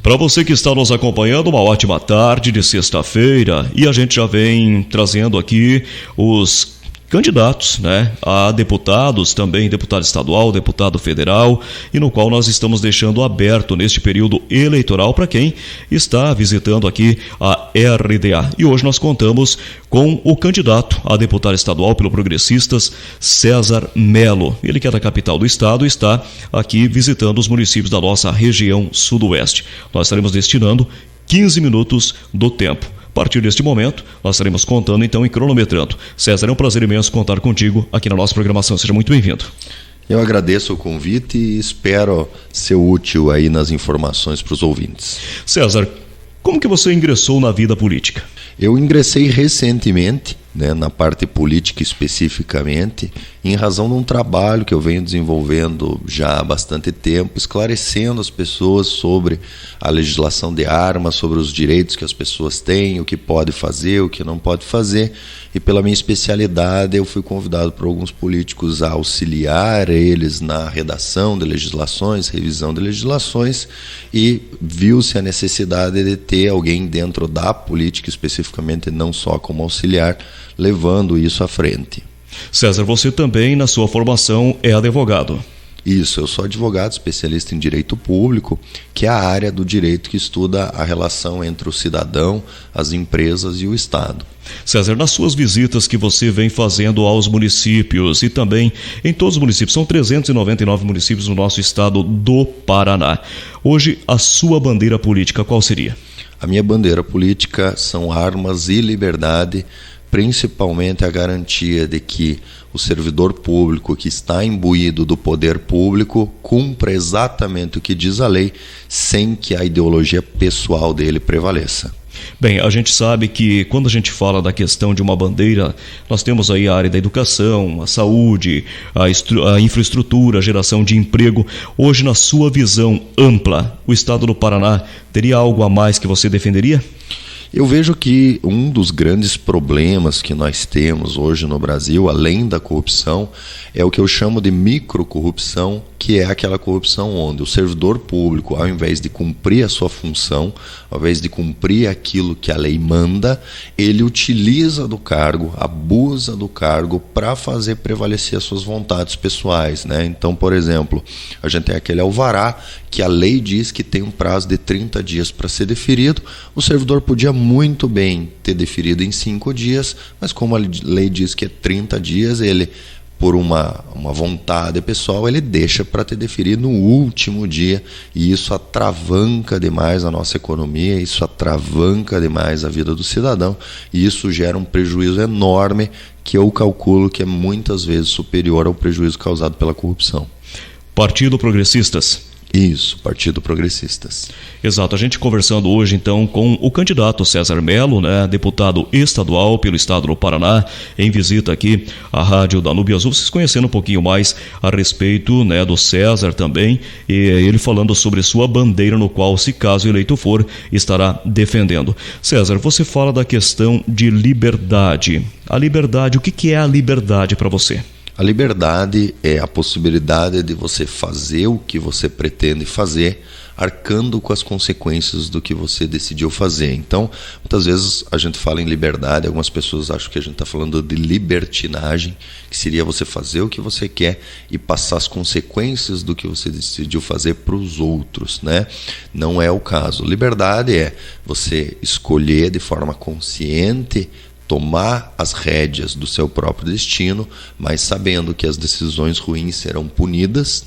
Para você que está nos acompanhando, uma ótima tarde de sexta-feira, e a gente já vem trazendo aqui os candidatos, a deputados, também deputado estadual, deputado federal, e no qual nós estamos deixando aberto neste período eleitoral para quem está visitando aqui a RDA. E hoje nós contamos com o candidato a deputado estadual pelo Progressistas, César Melo. Ele que é da capital do estado está aqui visitando os municípios da nossa região sudoeste. Nós estaremos destinando 15 minutos do tempo. A partir deste momento, nós estaremos contando então e cronometrando. César, é um prazer imenso contar contigo aqui na nossa programação. Seja muito bem-vindo. Eu agradeço o convite e espero ser útil aí nas informações para os ouvintes. César, como que você ingressou na vida política? Eu ingressei recentemente, na parte política especificamente, em razão de um trabalho que eu venho desenvolvendo já há bastante tempo, esclarecendo as pessoas sobre a legislação de armas, sobre os direitos que as pessoas têm, o que pode fazer, o que não pode fazer. E pela minha especialidade eu fui convidado por alguns políticos a auxiliar eles na redação de legislações, revisão de legislações, e viu-se a necessidade de ter alguém dentro da política especificamente, não só como auxiliar, levando isso à frente. César, você também, na sua formação, é advogado. Isso, eu sou advogado especialista em direito público, que é a área do direito que estuda a relação entre o cidadão, as empresas e o Estado. César, nas suas visitas que você vem fazendo aos municípios e também em todos os municípios, são 399 municípios no nosso estado do Paraná. Hoje, a sua bandeira política qual seria? A minha bandeira política são armas e liberdade, principalmente a garantia de que o servidor público que está imbuído do poder público cumpra exatamente o que diz a lei, sem que a ideologia pessoal dele prevaleça. Bem, a gente sabe que quando a gente fala da questão de uma bandeira, nós temos aí a área da educação, a saúde, a infraestrutura, a geração de emprego. Hoje, na sua visão ampla, o estado do Paraná teria algo a mais que você defenderia? Eu vejo que um dos grandes problemas que nós temos hoje no Brasil, além da corrupção, é o que eu chamo de microcorrupção, que é aquela corrupção onde o servidor público, ao invés de cumprir a sua função, ao invés de cumprir aquilo que a lei manda, ele utiliza do cargo, abusa do cargo para fazer prevalecer as suas vontades pessoais, Então, por exemplo, a gente tem aquele alvará que a lei diz que tem um prazo de 30 dias para ser deferido. O servidor podia muito bem ter deferido em 5 dias, mas como a lei diz que é 30 dias, ele, por uma vontade pessoal, ele deixa para ter deferido no último dia, e isso atravanca demais a nossa economia, isso atravanca demais a vida do cidadão, e isso gera um prejuízo enorme que eu calculo que é muitas vezes superior ao prejuízo causado pela corrupção. Partido Progressistas. Isso, Partido Progressistas. Exato, a gente conversando hoje então com o candidato César Melo, deputado estadual pelo estado do Paraná, em visita aqui à Rádio Danúbio Azul, vocês conhecendo um pouquinho mais a respeito do César também, e ele falando sobre sua bandeira, no qual, se caso eleito for, estará defendendo. César, você fala da questão de liberdade. A liberdade, o que é a liberdade para você? A liberdade é a possibilidade de você fazer o que você pretende fazer, arcando com as consequências do que você decidiu fazer. Então, muitas vezes a gente fala em liberdade, algumas pessoas acham que a gente está falando de libertinagem, que seria você fazer o que você quer e passar as consequências do que você decidiu fazer para os outros, Não é o caso. Liberdade é você escolher de forma consciente, tomar as rédeas do seu próprio destino, mas sabendo que as decisões ruins serão punidas,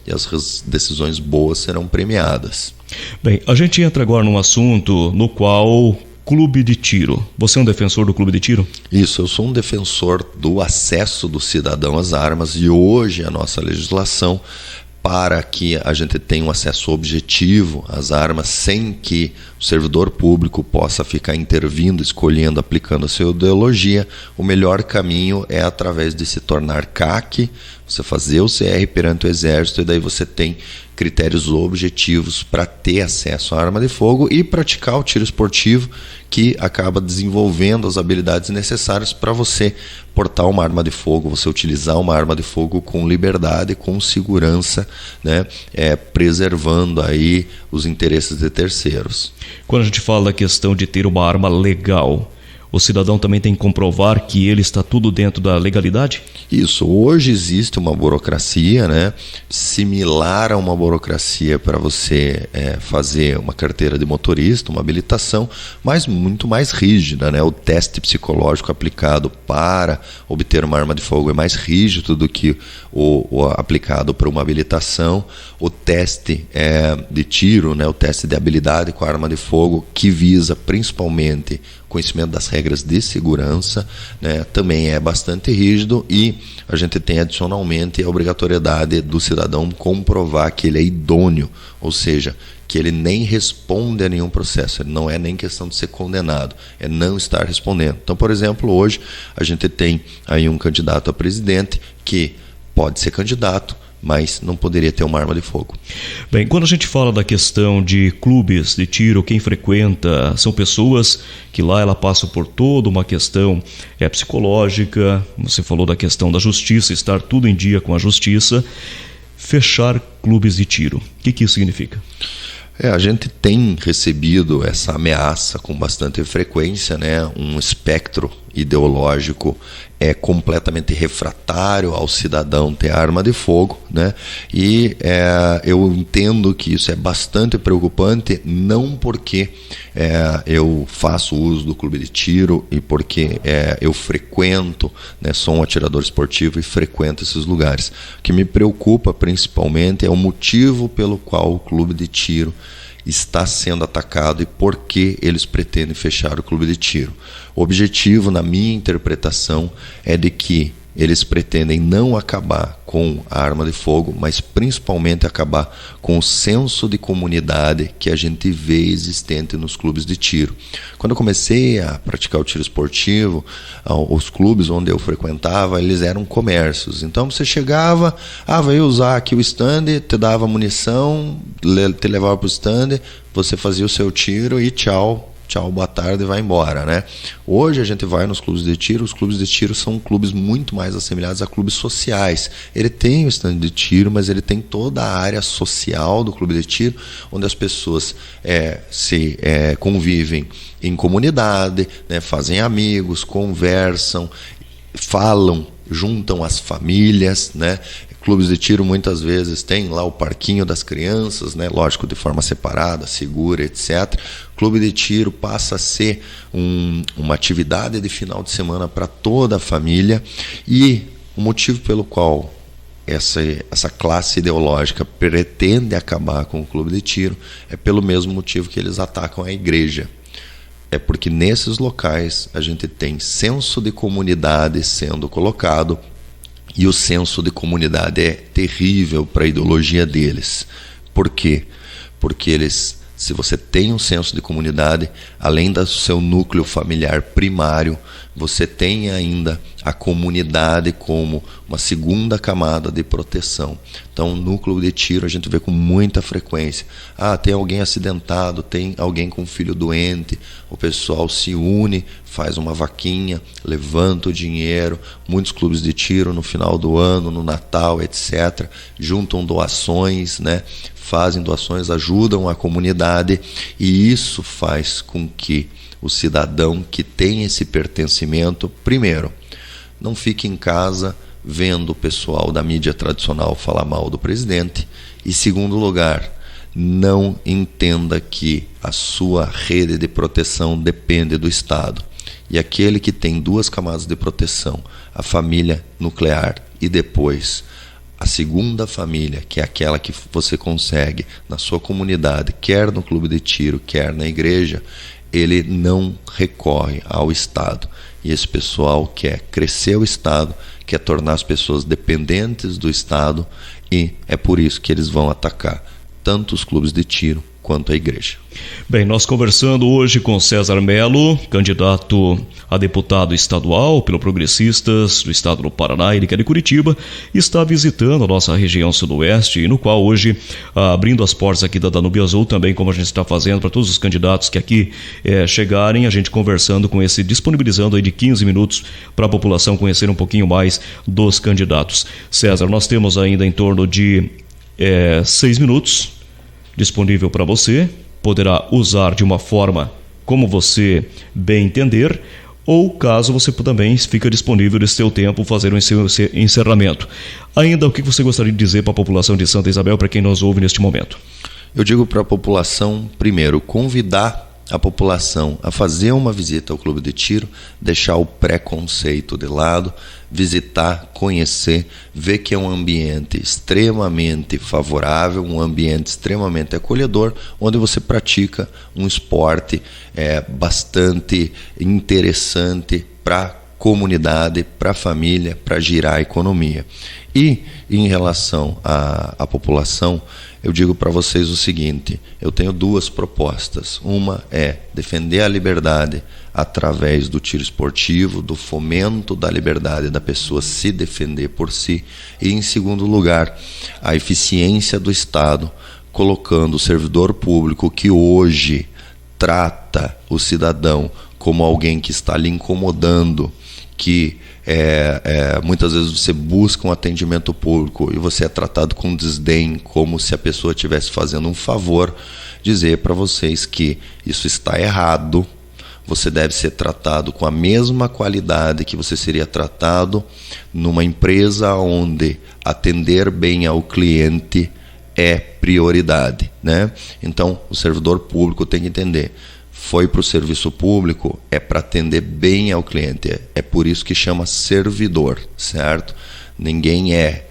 e as decisões boas serão premiadas. Bem, a gente entra agora num assunto no qual clube de tiro. Você é um defensor do clube de tiro? Isso, eu sou um defensor do acesso do cidadão às armas, e hoje a nossa legislação, para que a gente tenha um acesso objetivo às armas sem que o servidor público possa ficar intervindo, escolhendo, aplicando a sua ideologia, o melhor caminho é através de se tornar CAC, Você fazer o CR perante o Exército, e daí você tem critérios objetivos para ter acesso à arma de fogo e praticar o tiro esportivo, que acaba desenvolvendo as habilidades necessárias para você portar uma arma de fogo, você utilizar uma arma de fogo com liberdade, com segurança, né, preservando aí os interesses de terceiros. Quando a gente fala da questão de ter uma arma legal, o cidadão também tem que comprovar que ele está tudo dentro da legalidade? Isso. Hoje existe uma burocracia, né, similar a uma burocracia para você fazer uma carteira de motorista, uma habilitação, mas muito mais rígida, né? O teste psicológico aplicado para obter uma arma de fogo é mais rígido do que o aplicado para uma habilitação. O teste de tiro, né, o teste de habilidade com a arma de fogo, que visa principalmente conhecimento das regras de segurança, né, também é bastante rígido, e a gente tem adicionalmente a obrigatoriedade do cidadão comprovar que ele é idôneo, ou seja, que ele nem responde a nenhum processo, ele não é nem questão de ser condenado, é não estar respondendo. Então, por exemplo, hoje a gente tem aí um candidato a presidente que pode ser candidato, mas não poderia ter uma arma de fogo. Bem, quando a gente fala da questão de clubes de tiro, quem frequenta são pessoas que lá ela passa por toda uma questão psicológica. Você falou da questão da justiça, estar tudo em dia com a justiça. Fechar clubes de tiro, o que isso significa? A gente tem recebido essa ameaça com bastante frequência, né? Um espectro ideológico completamente refratário ao cidadão ter arma de fogo, né? E eu entendo que isso é bastante preocupante, não porque eu faço uso do clube de tiro e porque eu frequento, né, sou um atirador esportivo e frequento esses lugares. O que me preocupa principalmente é o motivo pelo qual o clube de tiro está sendo atacado e por que eles pretendem fechar o clube de tiro. O objetivo, na minha interpretação, é de que eles pretendem não acabar com a arma de fogo, mas principalmente acabar com o senso de comunidade que a gente vê existente nos clubes de tiro. Quando eu comecei a praticar o tiro esportivo, os clubes onde eu frequentava, eles eram comércios. Então você chegava, vai usar aqui o stand, te dava munição, te levava para o stand, você fazia o seu tiro e tchau, boa tarde, e vai embora, né? Hoje a gente vai nos clubes de tiro, os clubes de tiro são clubes muito mais assemelhados a clubes sociais. Ele tem o stand de tiro, mas ele tem toda a área social do clube de tiro, onde as pessoas convivem em comunidade, né? Fazem amigos, conversam, falam, juntam as famílias, né? Clubes de tiro muitas vezes tem lá o parquinho das crianças, né? Lógico, de forma separada, segura, etc. Clube de tiro passa a ser uma atividade de final de semana para toda a família, e o motivo pelo qual essa classe ideológica pretende acabar com o clube de tiro é pelo mesmo motivo que eles atacam a igreja. É porque nesses locais a gente tem senso de comunidade sendo colocado, e o senso de comunidade é terrível para a ideologia deles. Por quê? Porque eles, se você tem um senso de comunidade, além do seu núcleo familiar primário, você tem ainda a comunidade como uma segunda camada de proteção. Então, núcleo de tiro a gente vê com muita frequência. Tem alguém acidentado, tem alguém com filho doente, o pessoal se une, faz uma vaquinha, levanta o dinheiro. Muitos clubes de tiro no final do ano, no Natal, etc., juntam doações, né? Fazem doações, ajudam a comunidade, e isso faz com que o cidadão que tem esse pertencimento, primeiro, não fique em casa vendo o pessoal da mídia tradicional falar mal do presidente, e segundo lugar, não entenda que a sua rede de proteção depende do Estado. E aquele que tem duas camadas de proteção, a família nuclear e depois a segunda família, que é aquela que você consegue na sua comunidade, quer no clube de tiro, quer na igreja, ele não recorre ao Estado. E esse pessoal quer crescer o Estado, quer tornar as pessoas dependentes do Estado, e é por isso que eles vão atacar tanto os clubes de tiro quanto a igreja. Bem, nós conversando hoje com César Melo, candidato a deputado estadual pelo Progressistas do estado do Paraná, ele que é de Curitiba, está visitando a nossa região sudoeste, e no qual hoje, abrindo as portas aqui da Danúbio Azul, também como a gente está fazendo para todos os candidatos que aqui chegarem, a gente conversando com disponibilizando aí de 15 minutos para a população conhecer um pouquinho mais dos candidatos. César, nós temos ainda em torno de 6 minutos disponível para você, poderá usar de uma forma como você bem entender, ou caso você também fica disponível nesse seu tempo fazer um encerramento. Ainda o que você gostaria de dizer para a população de Santa Isabel, para quem nos ouve neste momento? Eu digo para a população, primeiro, convidar a população a fazer uma visita ao Clube de Tiro, deixar o preconceito de lado, visitar, conhecer, ver que é um ambiente extremamente favorável, um ambiente extremamente acolhedor, onde você pratica um esporte bastante interessante para a comunidade, para a família, para girar a economia. E em relação à população, eu digo para vocês o seguinte: eu tenho 2 propostas. Uma é defender a liberdade através do tiro esportivo, do fomento da liberdade da pessoa se defender por si. E, em segundo lugar, a eficiência do Estado, colocando o servidor público que hoje trata o cidadão como alguém que está lhe incomodando, que muitas vezes você busca um atendimento público e você é tratado com desdém, como se a pessoa estivesse fazendo um favor, dizer para vocês que isso está errado. Você deve ser tratado com a mesma qualidade que você seria tratado numa empresa onde atender bem ao cliente é prioridade, né? Então, o servidor público tem que entender: foi para o serviço público, é para atender bem ao cliente. É por isso que chama servidor, certo? Ninguém é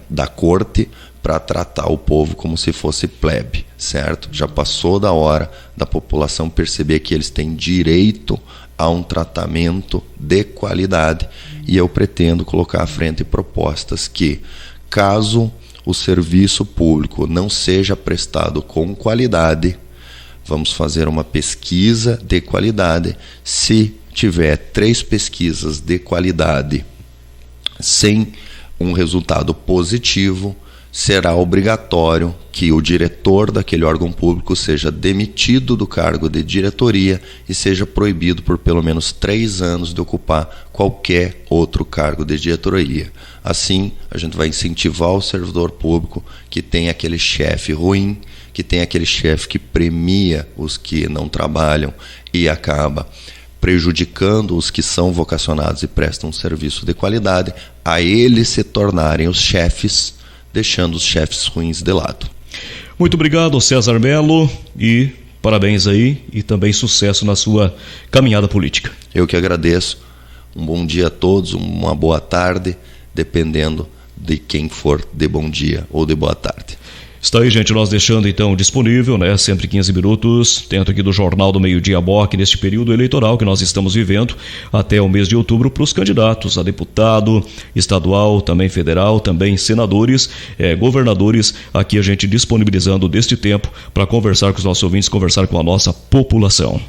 da corte para tratar o povo como se fosse plebe, certo? Já passou da hora da população perceber que eles têm direito a um tratamento de qualidade, e eu pretendo colocar à frente propostas que, caso o serviço público não seja prestado com qualidade, vamos fazer uma pesquisa de qualidade. Se tiver 3 pesquisas de qualidade sem um resultado positivo, será obrigatório que o diretor daquele órgão público seja demitido do cargo de diretoria e seja proibido por pelo menos 3 anos de ocupar qualquer outro cargo de diretoria. Assim, a gente vai incentivar o servidor público que tem aquele chefe ruim, que tem aquele chefe que premia os que não trabalham e acaba prejudicando os que são vocacionados e prestam um serviço de qualidade, a eles se tornarem os chefes, deixando os chefes ruins de lado. Muito obrigado, César Melo, e parabéns aí e também sucesso na sua caminhada política. Eu que agradeço. Um bom dia a todos, uma boa tarde, dependendo de quem for de bom dia ou de boa tarde. Está aí, gente, nós deixando então disponível, né, sempre 15 minutos, dentro aqui do Jornal do Meio-Dia BOC, neste período eleitoral que nós estamos vivendo, até o mês de outubro, para os candidatos a deputado estadual, também federal, também senadores, governadores, aqui a gente disponibilizando deste tempo para conversar com os nossos ouvintes, conversar com a nossa população.